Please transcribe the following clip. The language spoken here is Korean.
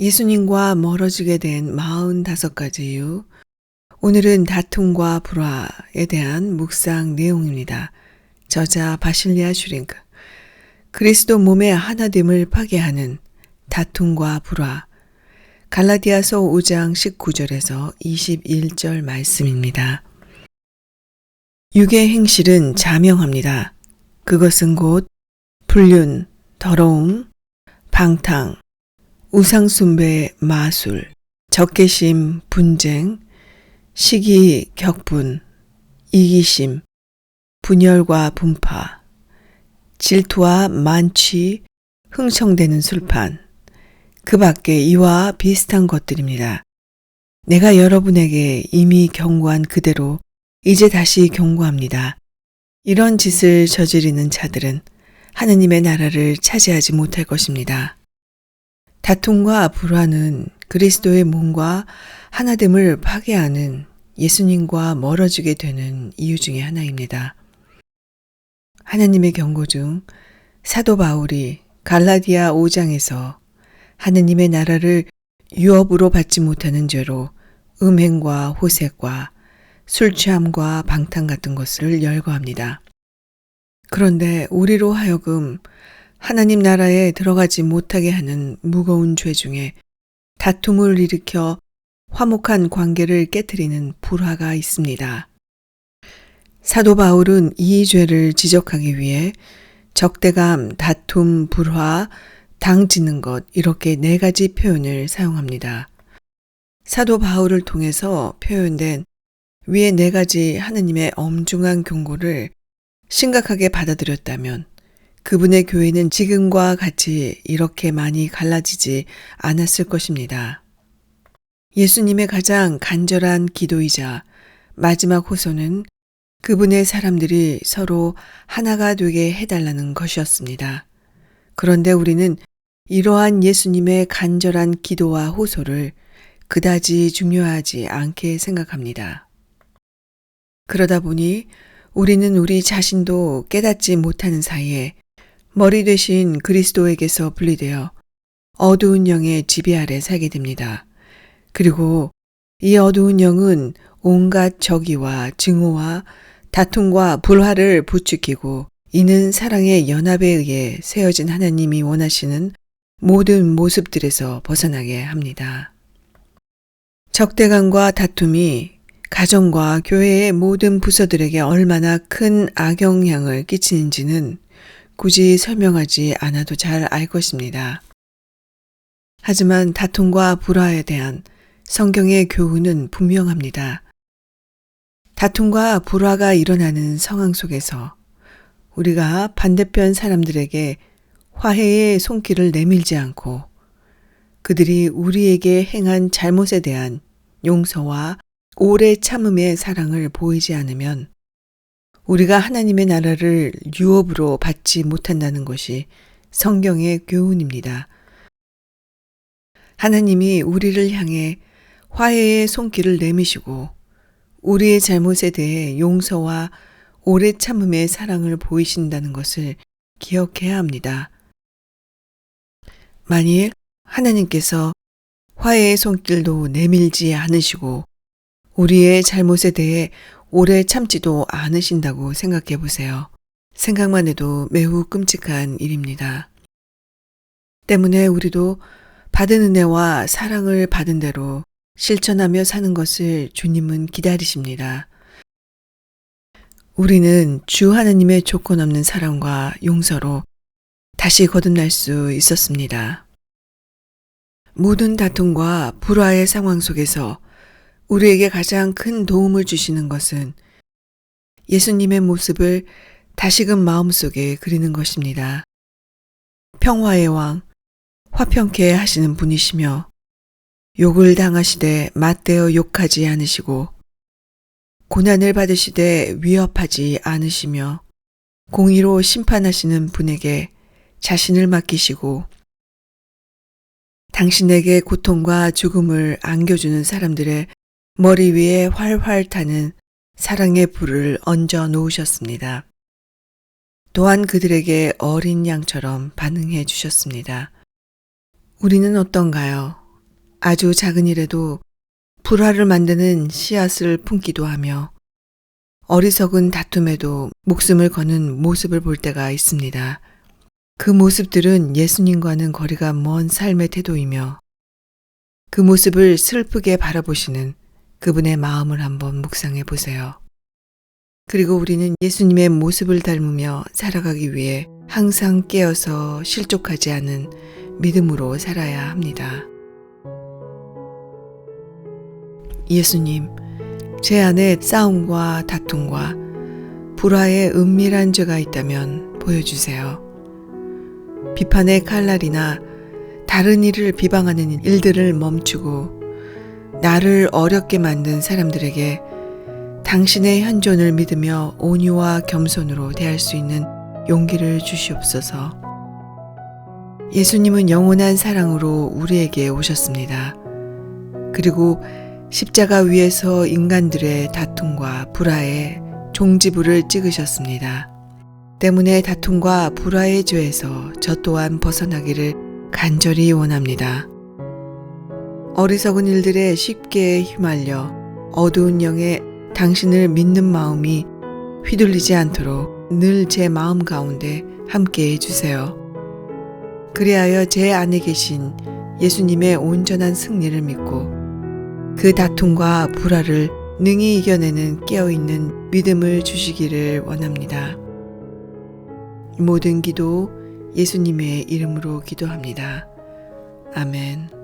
예수님과 멀어지게 된 45가지 이유. 오늘은 다툼과 불화에 대한 묵상 내용입니다. 저자 바실리아 슈링크. 그리스도 몸의 하나됨을 파괴하는 다툼과 불화. 갈라디아서 5장 19절에서 21절 말씀입니다. 육의 행실은 자명합니다. 그것은 곧 불륜, 더러움, 방탕, 우상숭배, 마술, 적개심, 분쟁, 시기, 격분, 이기심, 분열과 분파, 질투와 만취, 흥청대는 술판, 그 밖에 이와 비슷한 것들입니다. 내가 여러분에게 이미 경고한 그대로 이제 다시 경고합니다. 이런 짓을 저지르는 자들은 하느님의 나라를 차지하지 못할 것입니다. 다툼과 불화는 그리스도의 몸과 하나됨을 파괴하는 예수님과 멀어지게 되는 이유 중에 하나입니다. 하나님의 경고 중 사도 바울이 갈라디아 5장에서 하느님의 나라를 유업으로 받지 못하는 죄로 음행과 호색과 술 취함과 방탕 같은 것을 열거합니다. 그런데 우리로 하여금 하나님 나라에 들어가지 못하게 하는 무거운 죄 중에 다툼을 일으켜 화목한 관계를 깨트리는 불화가 있습니다. 사도 바울은 이 죄를 지적하기 위해 적대감, 다툼, 불화, 당짓는 것 이렇게 4가지 표현을 사용합니다. 사도 바울을 통해서 표현된 위의 4가지 하느님의 엄중한 경고를 심각하게 받아들였다면 그분의 교회는 지금과 같이 이렇게 많이 갈라지지 않았을 것입니다. 예수님의 가장 간절한 기도이자 마지막 호소는 그분의 사람들이 서로 하나가 되게 해달라는 것이었습니다. 그런데 우리는 이러한 예수님의 간절한 기도와 호소를 그다지 중요하지 않게 생각합니다. 그러다 보니 우리는 우리 자신도 깨닫지 못하는 사이에 머리 되신 그리스도에게서 분리되어 어두운 영의 지배 아래 살게 됩니다. 그리고 이 어두운 영은 온갖 적의와 증오와 다툼과 불화를 부추기고 이는 사랑의 연합에 의해 세워진 하나님이 원하시는 모든 모습들에서 벗어나게 합니다. 적대감과 다툼이 가정과 교회의 모든 부서들에게 얼마나 큰 악영향을 끼치는지는 굳이 설명하지 않아도 잘 알 것입니다. 하지만 다툼과 불화에 대한 성경의 교훈은 분명합니다. 다툼과 불화가 일어나는 상황 속에서 우리가 반대편 사람들에게 화해의 손길을 내밀지 않고 그들이 우리에게 행한 잘못에 대한 용서와 오래 참음의 사랑을 보이지 않으면 우리가 하나님의 나라를 유업으로 받지 못한다는 것이 성경의 교훈입니다. 하나님이 우리를 향해 화해의 손길을 내미시고 우리의 잘못에 대해 용서와 오래 참음의 사랑을 보이신다는 것을 기억해야 합니다. 만일 하나님께서 화해의 손길도 내밀지 않으시고 우리의 잘못에 대해 오래 참지도 않으신다고 생각해 보세요. 생각만 해도 매우 끔찍한 일입니다. 때문에 우리도 받은 은혜와 사랑을 받은 대로 실천하며 사는 것을 주님은 기다리십니다. 우리는 주 하나님의 조건 없는 사랑과 용서로 다시 거듭날 수 있었습니다. 모든 다툼과 불화의 상황 속에서 우리에게 가장 큰 도움을 주시는 것은 예수님의 모습을 다시금 마음속에 그리는 것입니다. 평화의 왕, 화평케 하시는 분이시며 욕을 당하시되 맞대어 욕하지 않으시고 고난을 받으시되 위협하지 않으시며 공의로 심판하시는 분에게 자신을 맡기시고 당신에게 고통과 죽음을 안겨주는 사람들의 머리 위에 활활 타는 사랑의 불을 얹어 놓으셨습니다. 또한 그들에게 어린 양처럼 반응해 주셨습니다. 우리는 어떤가요? 아주 작은 일에도 불화를 만드는 씨앗을 품기도 하며 어리석은 다툼에도 목숨을 거는 모습을 볼 때가 있습니다. 그 모습들은 예수님과는 거리가 먼 삶의 태도이며 그 모습을 슬프게 바라보시는 그분의 마음을 한번 묵상해 보세요. 그리고 우리는 예수님의 모습을 닮으며 살아가기 위해 항상 깨어서 실족하지 않은 믿음으로 살아야 합니다. 예수님, 제 안에 싸움과 다툼과 불화의 은밀한 죄가 있다면 보여주세요. 비판의 칼날이나 다른 이를 비방하는 일들을 멈추고 나를 어렵게 만든 사람들에게 당신의 현존을 믿으며 온유와 겸손으로 대할 수 있는 용기를 주시옵소서. 예수님은 영원한 사랑으로 우리에게 오셨습니다. 그리고 십자가 위에서 인간들의 다툼과 불화에 종지부를 찍으셨습니다. 때문에 다툼과 불화의 죄에서 저 또한 벗어나기를 간절히 원합니다. 어리석은 일들에 쉽게 휘말려 어두운 영에 당신을 믿는 마음이 휘둘리지 않도록 늘 제 마음 가운데 함께 해주세요. 그리하여 제 안에 계신 예수님의 온전한 승리를 믿고 그 다툼과 불화를 능히 이겨내는 깨어있는 믿음을 주시기를 원합니다. 모든 기도 예수님의 이름으로 기도합니다. 아멘.